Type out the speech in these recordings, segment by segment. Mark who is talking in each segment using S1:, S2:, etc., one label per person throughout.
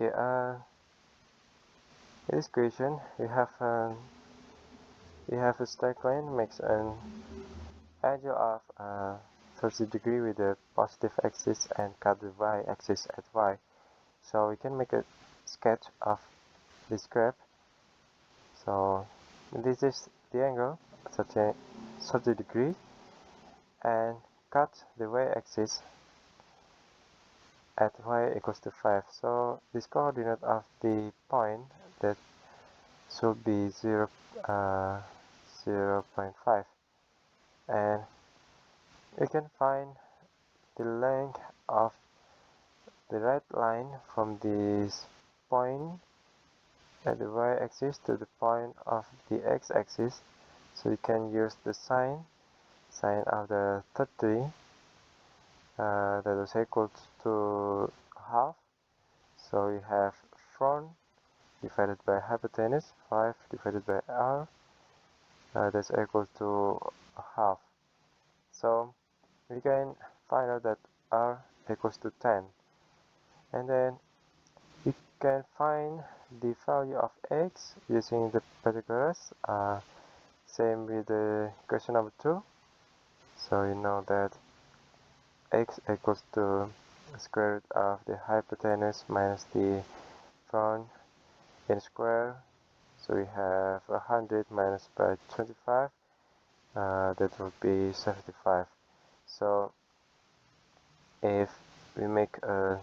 S1: Okay, in this equation we have a straight line makes an angle of 30 degrees with the positive axis and cut the y-axis at y. So we can make a sketch of this graph. So this is the angle 30 degrees and cut the y-axis at y equals to 5. So this coordinate of the point that should be 0.5, and we can find the length of the right line from this point at the y-axis to the point of the x-axis. So you can use the sine of the 30 that is equal to half. So we have front divided by hypotenuse, 5 divided by r, that's equal to half. So we can find out that r equals to 10, and then we can find the value of x using the particulars, same with the question number 2. So you know that x equals to square root of the hypotenuse minus the front in square. So we have 100 minus by 25, that would be 75. So if we make a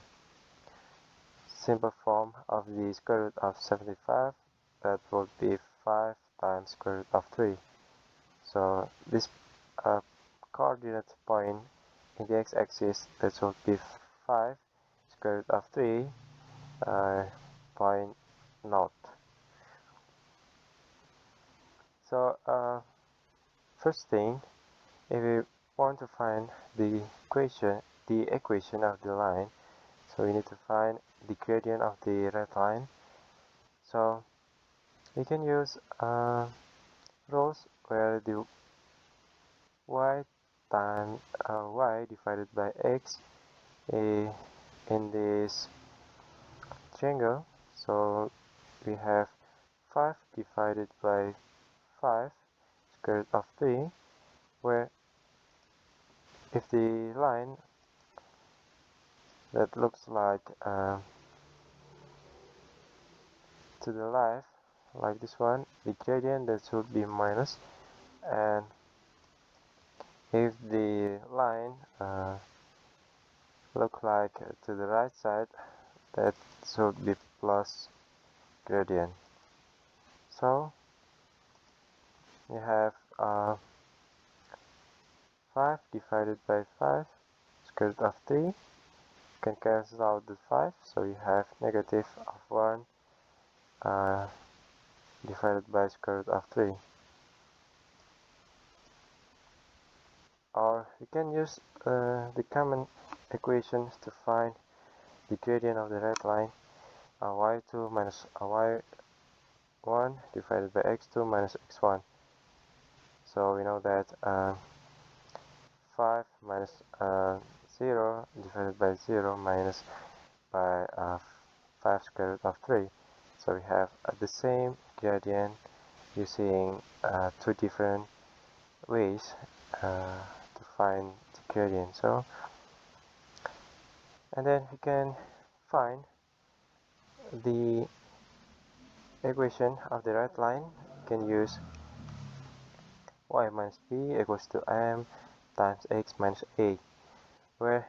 S1: simple form of the square root of 75, that would be 5 times square root of 3. So this coordinate point in the x-axis, that would be 5 square root of 3, point naught. So first thing, if we want to find the equation of the line, so we need to find the gradient of the red line. So we can use rules where the y divided by x in this triangle. So we have 5 divided by 5 square root of 3, where if the line that looks like to the left, like this one, the gradient that should be minus, and if the line look like to the right side, that should be plus gradient. So you have 5 divided by 5 square root of 3, can cancel out the 5, so you have negative of 1 divided by square root of 3. Or you can use the common equations to find the gradient of the red line, y2 minus y1 divided by x2 minus x1. So we know that 5 minus 0 divided by 0 minus by 5 square root of 3. So we have the same gradient using two different ways to find the gradient. So, and then we can find the equation of the right line. We can use y minus b equals to m times x minus a, where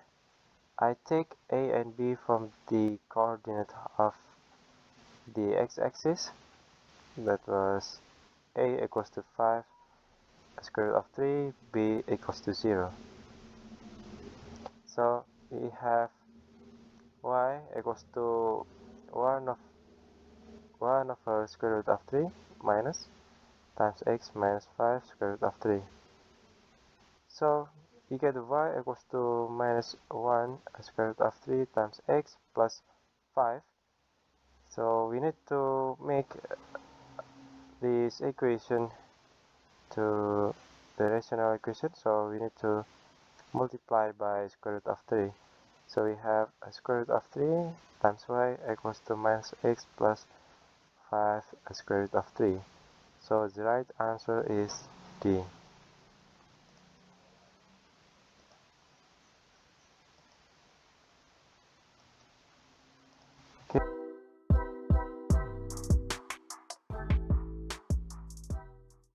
S1: I take a and b from the coordinate of the x-axis, that was a equals to 5 square root of 3, b equals to 0. So we have y equals to 1 over square root of 3 minus times x minus 5 square root of 3. So we get y equals to minus 1 square root of 3 times x plus 5. So we need to make this equation to the rational equation, so we need to multiply by square root of 3. So we have a square root of 3 times y equals to minus x plus 5 square root of 3. So the right answer is D.